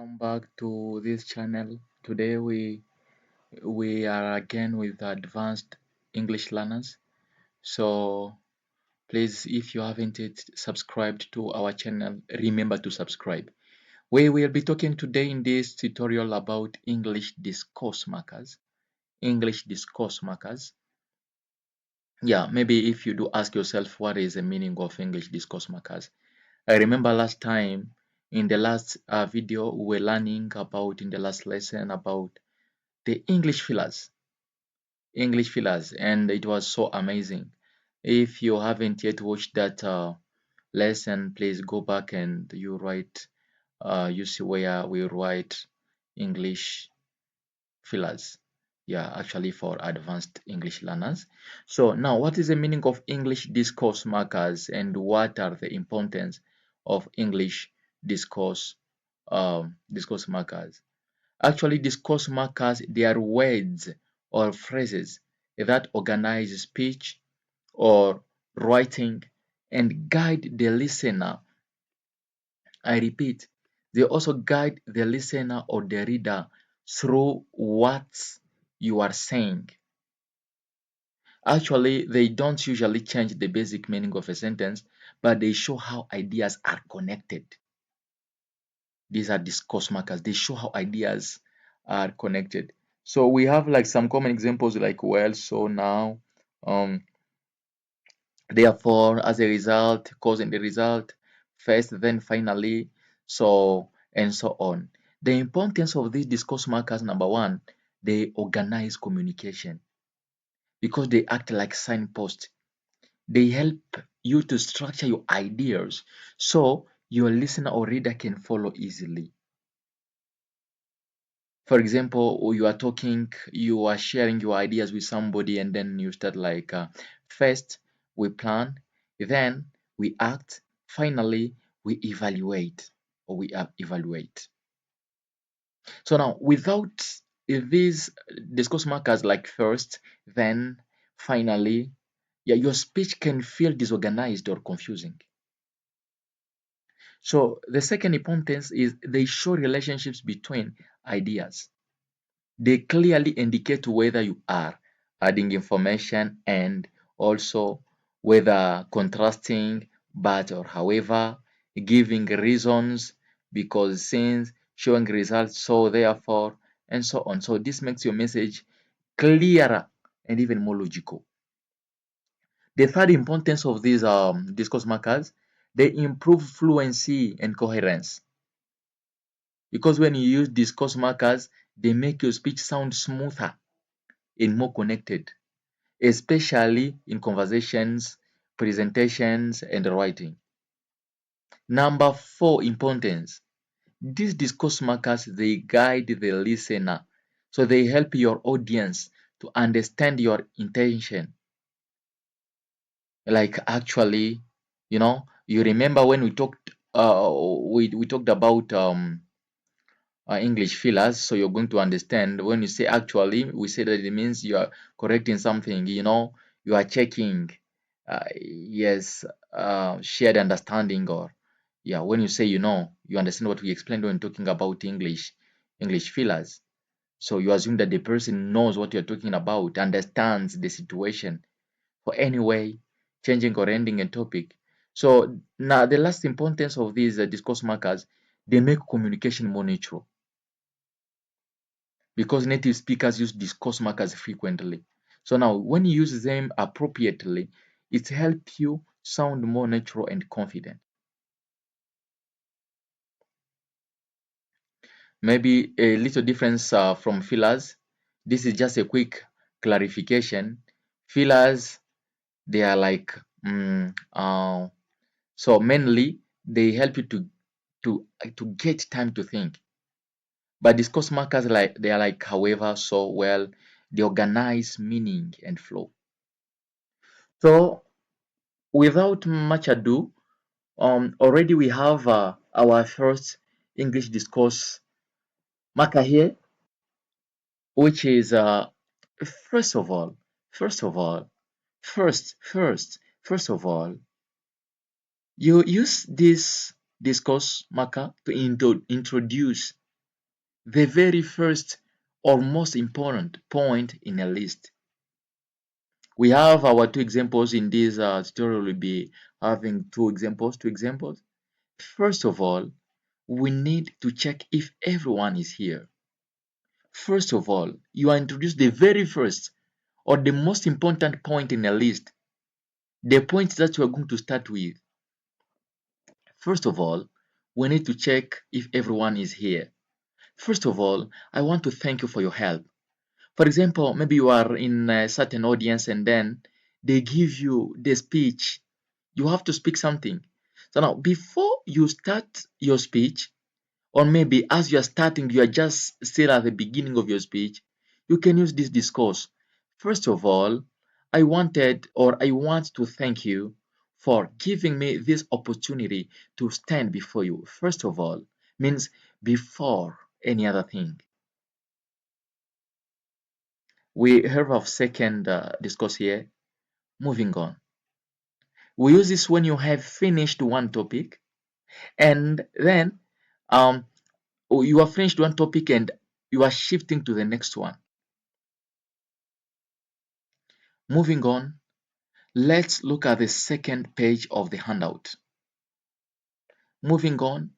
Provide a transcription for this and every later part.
welcome back to this channel. Today we are again with advanced English learners. So please, if you haven't yet subscribed to our channel, remember to subscribe. We will be talking today in this tutorial about English discourse markers. English discourse markers. Yeah, maybe if you do ask yourself what is the meaning of English discourse markers. I remember last time in the last video we were learning about in the last lesson about the English fillers, and it was so amazing. If you haven't yet watched that lesson, please go back and you see where we write English fillers. Yeah, actually for advanced English learners. So now, what is the meaning of English discourse markers, and what are the importance of English discourse discourse markers? Actually, discourse markers, they are words or phrases that organize speech or writing and guide the listener. I repeat, they also guide the listener or the reader through what you are saying. Actually, they don't usually change the basic meaning of a sentence, but they show how ideas are connected. These are discourse markers. They show how ideas are connected. So we have like some common examples like well, so now, um, therefore, as a result, cause and the result, first, then finally, so and so on. The importance of these discourse markers, number one, they organize communication because they act like signposts. They help you to structure your ideas so your listener or reader can follow easily. For example, you are talking, you are sharing your ideas with somebody, and then you start like, first we plan, then we act, finally we evaluate or evaluate. So now, without these discourse markers like first, then, finally, yeah, your speech can feel disorganized or confusing. So the second importance is they show relationships between ideas. They clearly indicate whether you are adding information and also whether contrasting, but or however, giving reasons, because since, showing results, so therefore, and so on. So this makes your message clearer and even more logical. The third importance of these discourse markers, they improve fluency and coherence. Because when you use discourse markers, they make your speech sound smoother and more connected, especially in conversations, presentations, and writing. Number four importance. These discourse markers, they guide the listener. So they help your audience to understand your intention. Like actually, you remember when we talked about English fillers, so you're going to understand when you say actually, we say that it means you are correcting something, you are checking, yes, shared understanding, or yeah, when you say, you understand what we explained when talking about English fillers. So you assume that the person knows what you're talking about, understands the situation. For anyway, changing or ending a topic. So now the last importance of these discourse markers, they make communication more natural because native speakers use discourse markers frequently. So now, when you use them appropriately, it helps you sound more natural and confident. Maybe a little difference from fillers. This is just a quick clarification. Fillers, they are like, so mainly they help you to get time to think. But discourse markers, like they are like, however, so well, they organize meaning and flow. So without much ado, already we have our first English discourse marker here, which is first of all, first of all, first of all, you use this discourse marker to introduce the very first or most important point in a list. We have our two examples in this tutorial. We'll be having two examples. First of all, we need to check if everyone is here. First of all, you are introduced the very first or the most important point in a list, the point that you are going to start with. First of all, we need to check if everyone is here. First of all, I want to thank you for your help. For example, maybe you are in a certain audience and then they give you the speech. You have to speak something. So now, before you start your speech, or maybe as you are starting, you are just still at the beginning of your speech, you can use this discourse. First of all, I want to thank you for giving me this opportunity to stand before you. First of all means before any other thing. We have our second discourse here. Moving on. We use this when you have finished one topic and then um, you have finished one topic and you are shifting to the next one. Moving on, let's look at the second page of the handout. Moving on,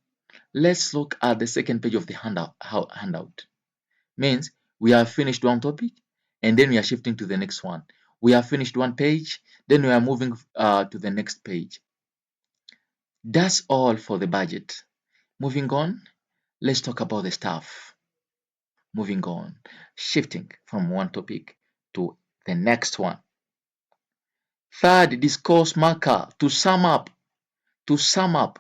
let's look at the second page of the handout. Means we have finished one topic and then we are shifting to the next one. We have finished one page, then we are moving to the next page. That's all for the budget. Moving on, let's talk about the staff. Moving on, shifting from one topic to the next one. Third discourse marker, to sum up. To sum up.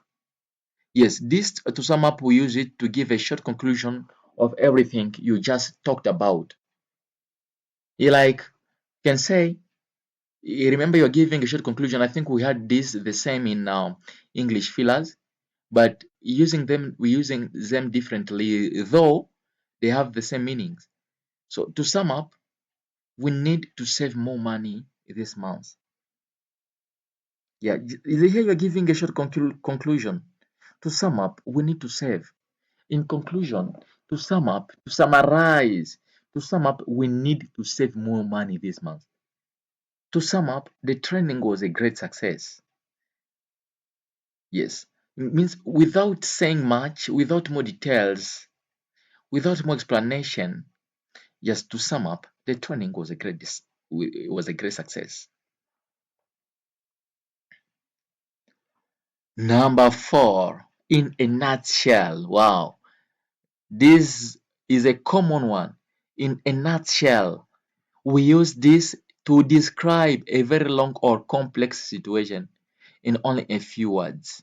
Yes, this to sum up, we use it to give a short conclusion of everything you just talked about. You can say, you remember you're giving a short conclusion. I think we had this the same in English fillers, but we're using them differently, though they have the same meanings. So to sum up, we need to save more money this month. Yeah, here you're giving a short conclusion. To sum up, we need to save. In conclusion, to sum up, to summarize, to sum up, we need to save more money this month. To sum up, the training was a great success. Yes, it means without saying much, without more details, without more explanation, just to sum up, the training was a great success. Number 4, in a nutshell. Wow, this is a common one. In a nutshell, we use this to describe a very long or complex situation in only a few words.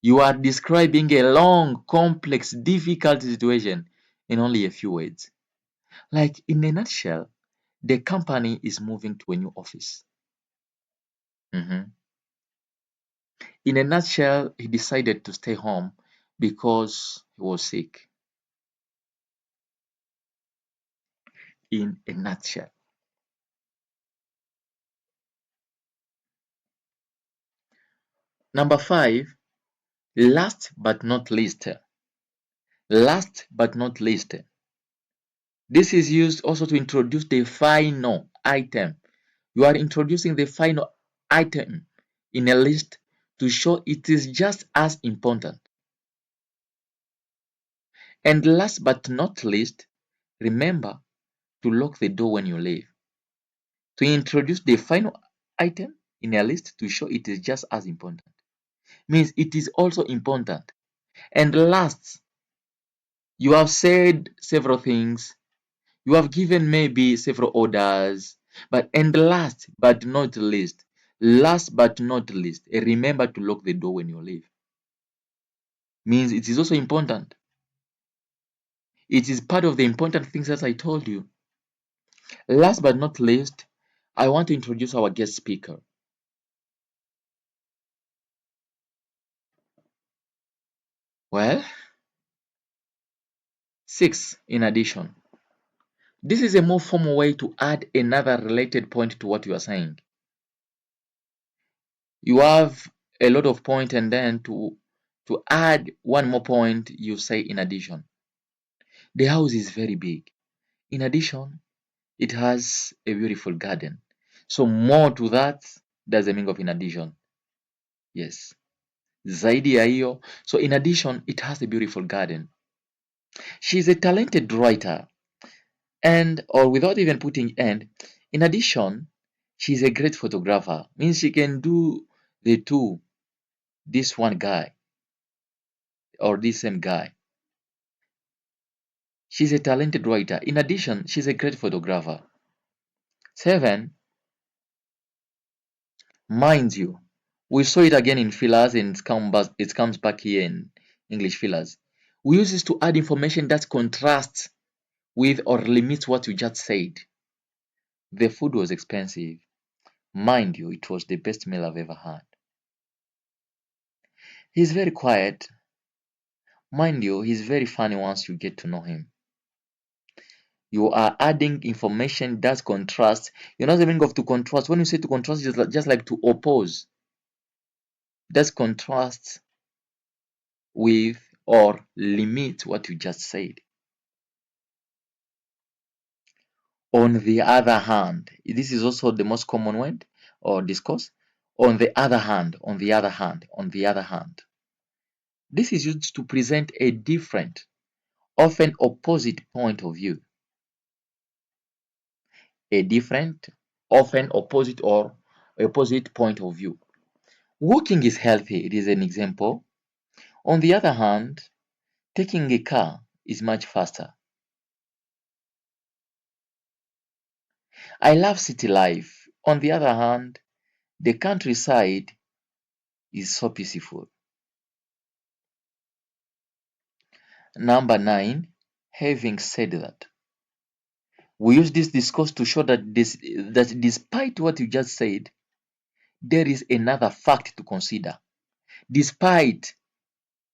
You are describing a long, complex, difficult situation in only a few words. Like in a nutshell, the company is moving to a new office. Mhm. In a nutshell, he decided to stay home because he was sick. In a nutshell. Number 5, last but not least. Last but not least. This is used also to introduce the final item. You are introducing the final item in a list to show it is just as important. And last but not least, remember to lock the door when you leave. To introduce the final item in a list to show it is just as important means it is also important. And last, you have said several things, you have given maybe several orders, and last but not least, remember to lock the door when you leave. Means it is also important. It is part of the important things that I told you. Last but not least, I want to introduce our guest speaker. Well, 6 in addition. This is a more formal way to add another related point to what you are saying. You have a lot of point and then to add one more point, you say in addition. The house is very big. In addition, it has a beautiful garden. So more to that, that's the meaning of in addition. Yes. Zaidi ya hiyo. So in addition, it has a beautiful garden. She's a talented writer. And or without even putting and, in addition, she's a great photographer. Means she can do the two, this one guy or this same guy. She's a talented writer. In addition, she's a great photographer. 7, mind you, we saw it again in fillers and it comes back here in English fillers. We use this to add information that contrasts with or limits what you just said. The food was expensive. Mind you, it was the best meal I've ever had. He's very quiet. Mind you, he's very funny once you get to know him. You are adding information that contrasts. You know the meaning of to contrast. When you say to contrast, just like to oppose. That contrasts with or limit what you just said. On the other hand, this is also the most common word or discourse. On the other hand, on the other hand, on the other hand. This is used to present a different, often opposite point of view. A different, often opposite or opposite point of view. Walking is healthy, it is an example. On the other hand, taking a car is much faster. I love city life. On the other hand, the countryside is so peaceful. Number 9, having said that. We use this discourse to show that despite what you just said, there is another fact to consider. Despite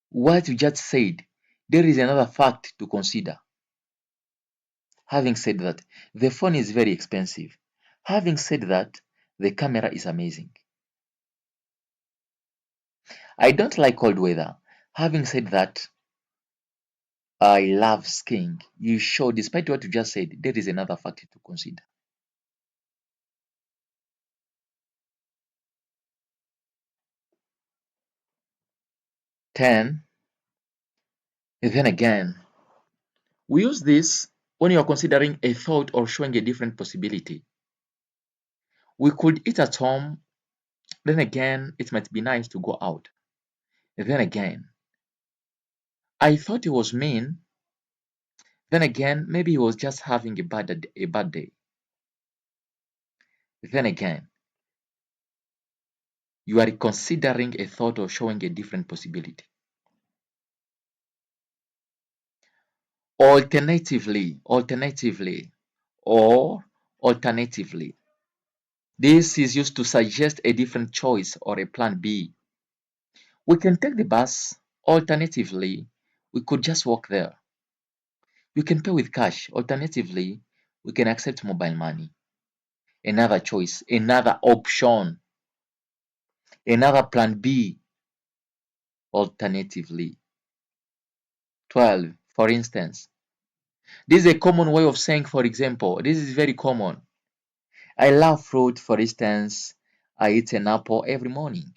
what you just said, there is another fact to consider. Having said that, the phone is very expensive. Having said that, the camera is amazing. I don't like cold weather. Having said that, I love skiing. You show, despite what you just said, there is another factor to consider. Ten, then again, we use this when you are considering a thought or showing a different possibility. We could eat at home, then again, it might be nice to go out. Then again, I thought he was mean, then again, maybe he was just having a bad day. Then again, you are considering a thought or showing a different possibility. Alternatively, or alternatively. This is used to suggest a different choice or a plan B. We can take the bus. Alternatively, we could just walk there. You can pay with cash. Alternatively, we can accept mobile money. Another choice, another option, another plan B. Alternatively. 12, for instance. This is a common way of saying, for example, this is very common. I love fruit, for instance. I eat an apple every morning.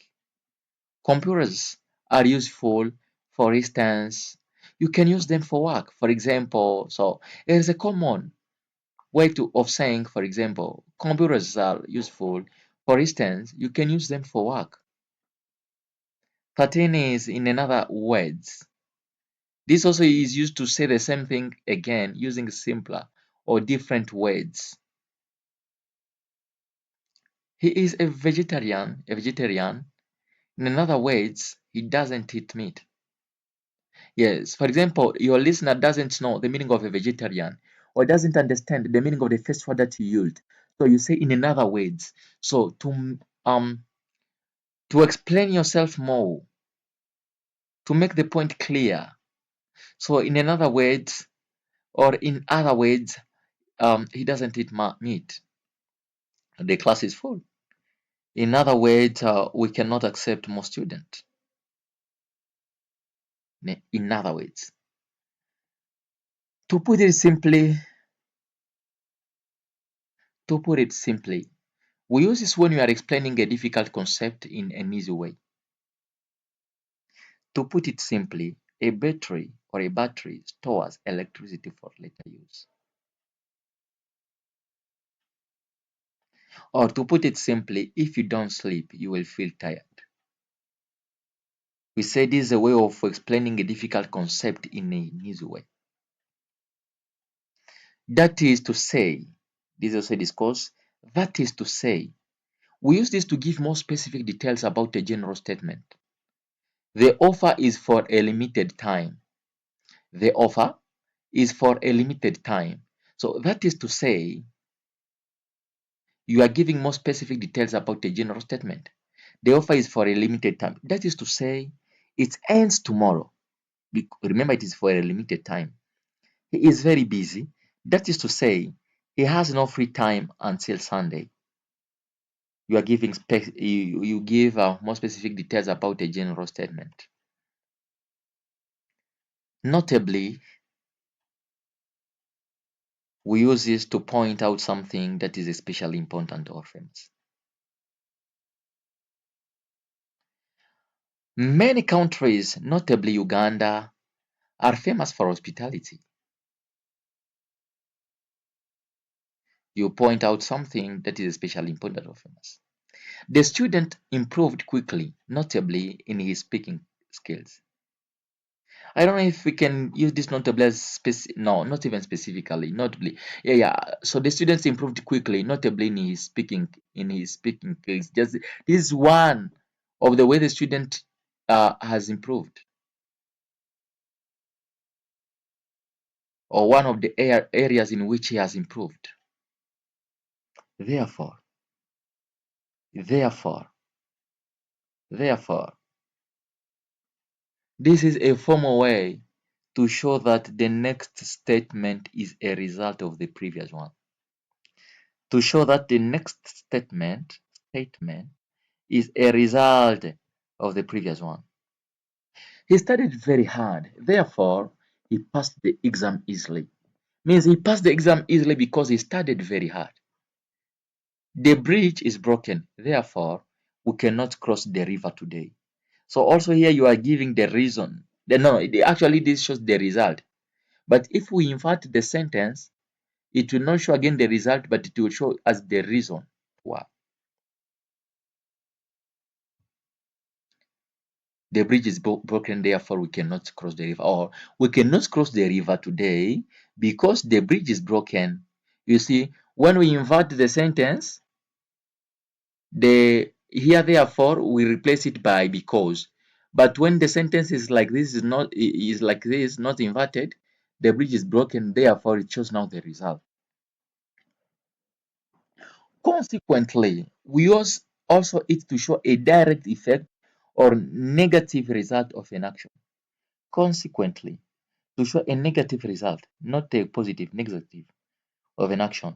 Computers are useful, for instance. You can use them for work, for example. So it is a common way of saying, for example, computers are useful. For instance, you can use them for work. 13 is in another words. This also is used to say the same thing again using simpler or different words. He is a vegetarian. In other words, he doesn't eat meat. Yes, for example, your listener doesn't know the meaning of a vegetarian or doesn't understand the meaning of the first word that you used. So you say in another words. So to explain yourself more, to make the point clear. So in another words, or in other words, he doesn't eat meat. The class is full. In other words, we cannot accept more students. In other words. To put it simply, we use this when we are explaining a difficult concept in an easy way. To put it simply, a battery stores electricity for later use. Or to put it simply, if you don't sleep, you will feel tired. We say this is a way of explaining a difficult concept in an easy way. That is to say, this is also a discourse. That is to say, we use this to give more specific details about a general statement. The offer is for a limited time. The offer is for a limited time. So that is to say, you are giving more specific details about a general statement. The offer is for a limited time. That is to say, it ends tomorrow. Remember, it is for a limited time. He is very busy. That is to say, he has no free time until Sunday. You are giving you give more specific details about a general statement. Notably, we use this to point out something that is especially important to orphans. Many countries, notably Uganda, are famous for hospitality. You point out something that is especially important to orphans. The student improved quickly, notably in his speaking skills. I don't know if we can use this notably as no, not even specifically, notably. Yeah. So the students improved quickly, notably in his speaking skills. Just this is one of the way the student has improved, or one of the areas in which he has improved. Therefore, therefore, therefore, this is a formal way to show that the next statement is a result of the previous one. To show that the next statement is a result of the previous one. He studied very hard, therefore he passed the exam easily. Means he passed the exam easily because he studied very hard. The bridge is broken, therefore we cannot cross the river today. So also here you are giving the reason. No, actually this shows the result. But if we invert the sentence, it will not show again the result, but it will show as the reason. Wow. The bridge is broken, therefore we cannot cross the river. Or we cannot cross the river today because the bridge is broken. You see, when we invert the sentence, the here therefore we replace it by because. But when the sentence is like this, is like this, not inverted, the bridge is broken, therefore it shows now the result. Consequently, we use also it to show a direct effect or negative result of an action. Consequently, to show a negative result, not a positive, negative of an action.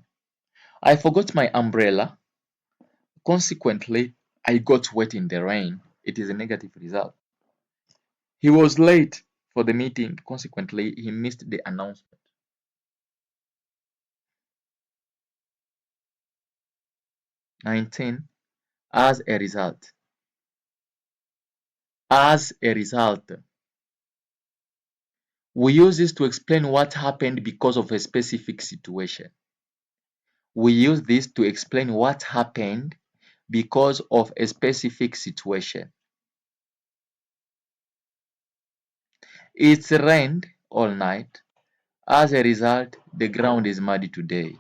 I forgot my umbrella. Consequently, I got wet in the rain. It is a negative result. He was late for the meeting. Consequently, he missed the announcement. 19. As a result. As a result. We use this to explain what happened because of a specific situation. We use this to explain what happened because of a specific situation. It's rained all night. As a result, the ground is muddy today.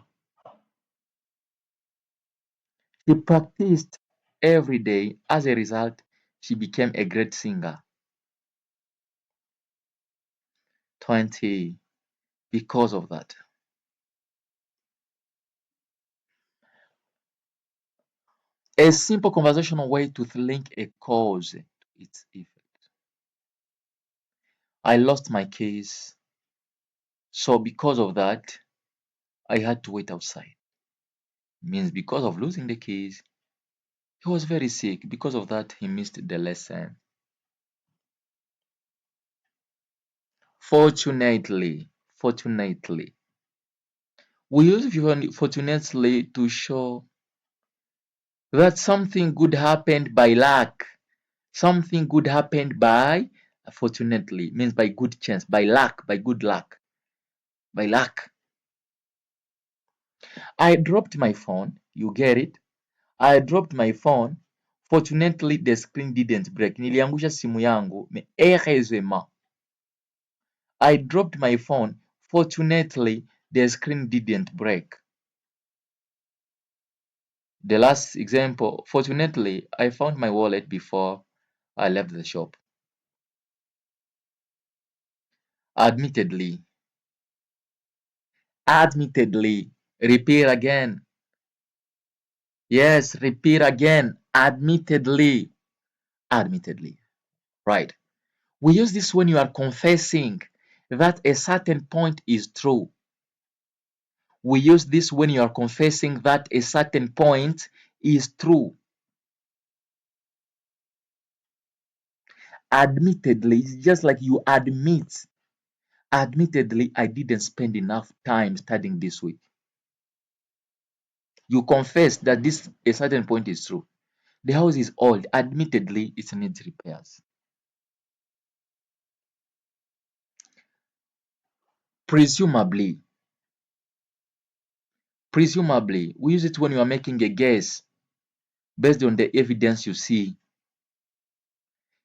She practiced every day. As a result, she became a great singer. 20. Because of that. A simple conversational way to link a cause to its effect. I lost my keys, so because of that, I had to wait outside. Means because of losing the keys, he was very sick. Because of that, he missed the lesson. Fortunately, fortunately. We use fortunately to show that something good happened by luck. Something good happened by fortunately means by good chance, by luck, by good luck, by luck. I dropped my phone. You get it? I dropped my phone. Fortunately, the screen didn't break. Niliangusha simu yangu, mais heureusement. I dropped my phone. Fortunately, the screen didn't break. The last example, fortunately, I found my wallet before I left the shop. Admittedly, admittedly, repeat again. Yes, repeat again. Admittedly, admittedly. Right. We use this when you are confessing that a certain point is true. We use this when you are confessing that a certain point is true. Admittedly, it's just like you admit. Admittedly, I didn't spend enough time studying this week. You confess that this a certain point is true. The house is old. Admittedly, it needs repairs. Presumably, presumably, we use it when you are making a guess based on the evidence you see.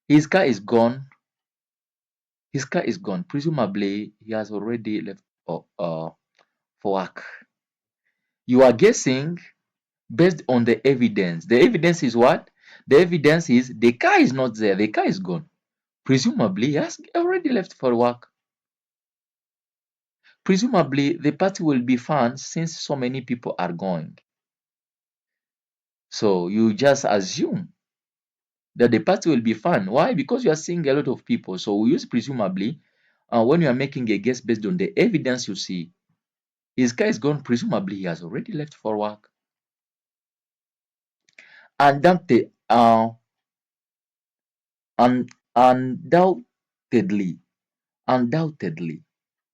His car is gone. His car is gone. Presumably, he has already left for work. You are guessing based on the evidence. The evidence is what? The evidence is the car is not there. The car is gone. Presumably, he has already left for work. Presumably, the party will be fun since so many people are going. So you just assume that the party will be fun. Why? Because you are seeing a lot of people. So we use presumably when you are making a guess based on the evidence you see. His car is gone. Presumably, he has already left for work. Undoubted, undoubtedly, undoubtedly,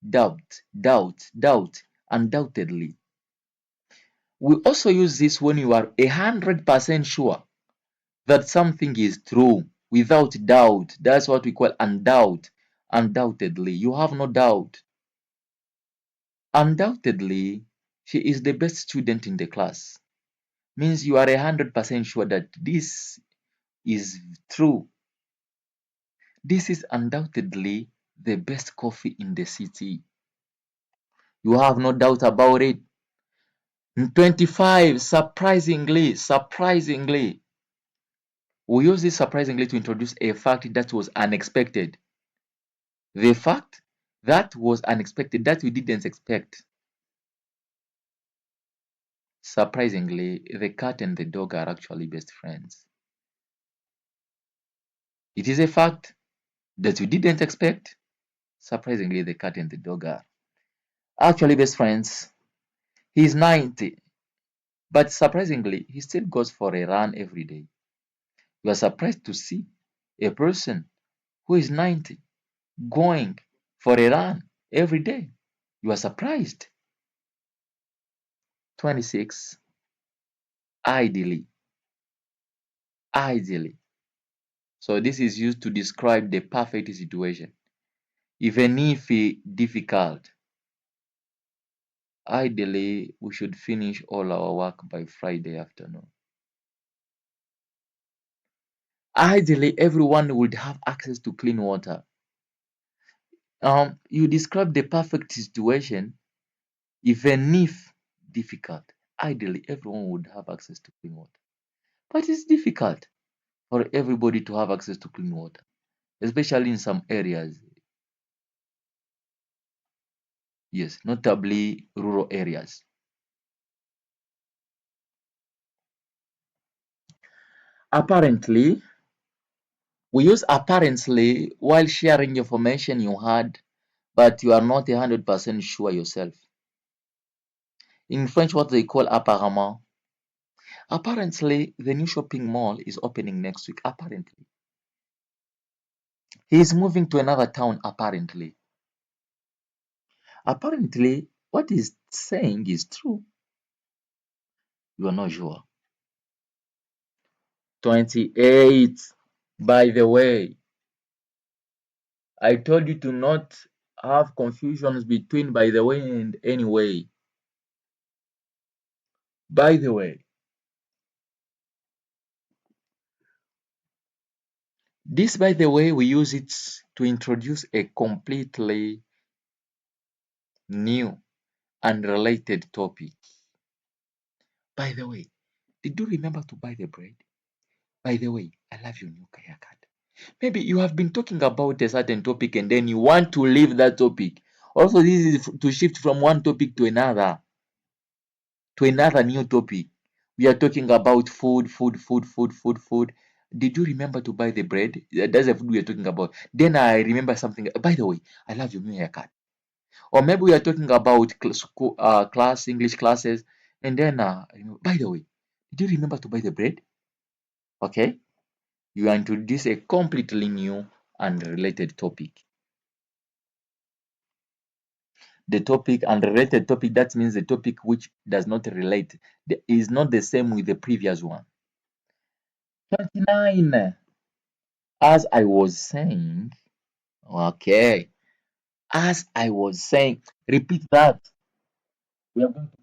doubt, undoubtedly. We also use this when you are 100% sure that something is true without doubt. That's what we call undoubtedly. You have no doubt. Undoubtedly, she is the best student in the class. Means you are 100% sure that this is true. This is undoubtedly the best coffee in the city. You have no doubt about it. 25, surprisingly. We use this surprisingly to introduce a fact that was unexpected. The fact that was unexpected, that we didn't expect. Surprisingly, the cat and the dog are actually best friends. It is a fact that we didn't expect. Surprisingly, the cat and the dog are actually best friends. He's 90, but surprisingly, he still goes for a run every day. You are surprised to see a person who is 90 going for a run every day. You are surprised. 26. Ideally. Ideally. So this is used to describe the perfect situation, even if difficult. Ideally, we should finish all our work by Friday afternoon. Ideally, everyone would have access to clean water. You describe the perfect situation, even if difficult. Ideally, everyone would have access to clean water. But it's difficult for everybody to have access to clean water, especially in some areas. Yes, notably rural areas. Apparently, we use apparently while sharing information you had, but you are not 100% sure yourself. In French, what they call apparemment. Apparently, the new shopping mall is opening next week. Apparently, he is moving to another town. Apparently, Apparently, what he's saying is true. You are not sure. 28. By the way, I told you to not have confusions between by the way and anyway. By the way, this by the way, we use it to introduce a completely new and related topic. By the way, did you remember to buy the bread? By the way, I love your new haircut. Maybe you have been talking about a certain topic and then you want to leave that topic. Also, this is to shift from one topic to another new topic. We are talking about food. Did you remember to buy the bread? That's the food we are talking about. Then I remember something. By the way, I love your new haircut. Or maybe we are talking about class, English classes. And then, by the way, did you remember to buy the bread? Okay. You introduce a completely new and related topic. The topic and related topic, that means the topic which does not relate, is not the same with the previous one. 29. As I was saying, okay, as I was saying, repeat that. We are going to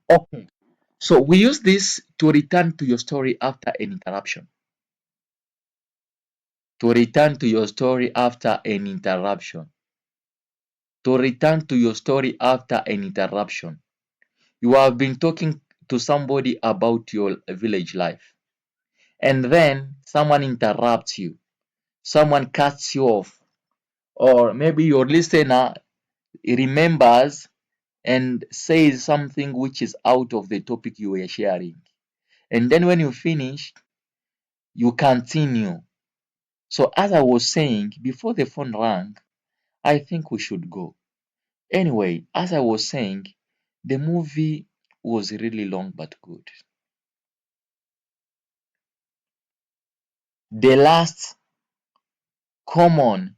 finish. Okay. So we use this to return to your story after an interruption. To return to your story after an interruption. To return to your story after an interruption. You have been talking to somebody about your village life, and then someone interrupts you, someone cuts you off, or maybe your listener remembers and says something which is out of the topic you were sharing. And then when you finish, you continue. So, as I was saying before the phone rang, I think we should go. Anyway, as I was saying, the movie was really long but good. The last common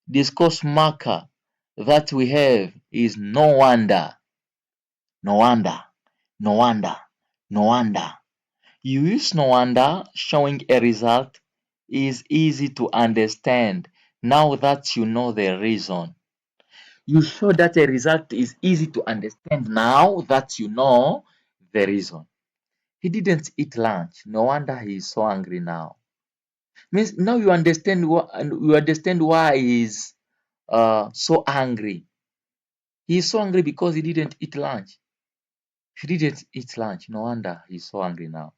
discourse marker that we have is no wonder, no wonder, no wonder, no wonder. You use no wonder showing a result is easy to understand now that you know the reason. You show that a result is easy to understand now that you know the reason. He didn't eat lunch. No wonder he is so angry now. Means now you understand why he's so angry. He is so angry because he didn't eat lunch. He didn't eat lunch. No wonder he's so angry now.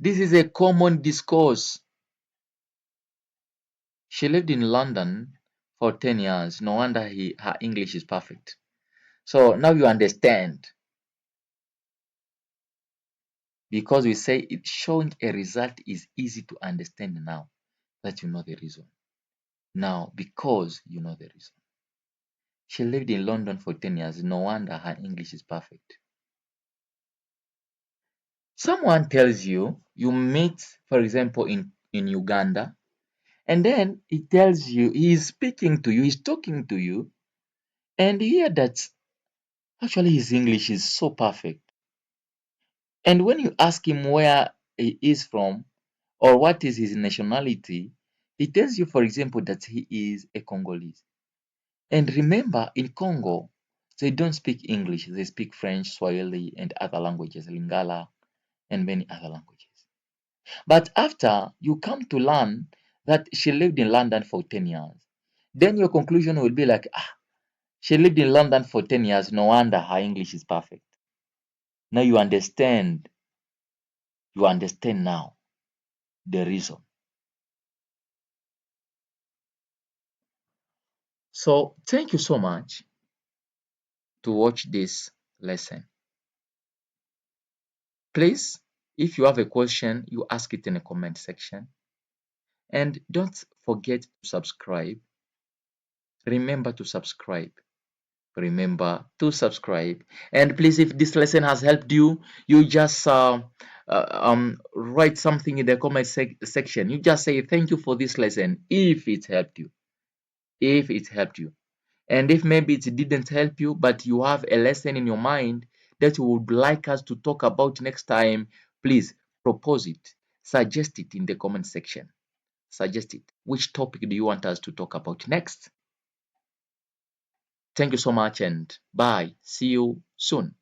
This is a common discourse. She lived in London for 10 years. No wonder her English is perfect. So now you understand, because we say it showing a result is easy to understand now that you know the reason. Now, because you know the reason. She lived in London for 10 years. No wonder her English is perfect. Someone tells you, you meet, for example, in Uganda, and then he tells you, he's speaking to you, he's talking to you, and you hear that actually his English is so perfect. And when you ask him where he is from or what is his nationality, he tells you, for example, that he is a Congolese. And remember, in Congo, they don't speak English, they speak French, Swahili, and other languages, Lingala, and many other languages. But after you come to learn that she lived in London for 10 years, then your conclusion will be like, she lived in London for 10 years, no wonder her English is perfect. Now you understand now the reason. So thank you so much to watch this lesson. Please, if you have a question, you ask it in the comment section. And don't forget to subscribe. Remember to subscribe. Remember to subscribe. And please, if this lesson has helped you, you just write something in the comment section. You just say thank you for this lesson if it helped you. If it helped you. And if maybe it didn't help you, but you have a lesson in your mind that you would like us to talk about next time, please propose it. Suggest it in the comment section. Suggest it. Which topic do you want us to talk about next? Thank you so much and bye. See you soon.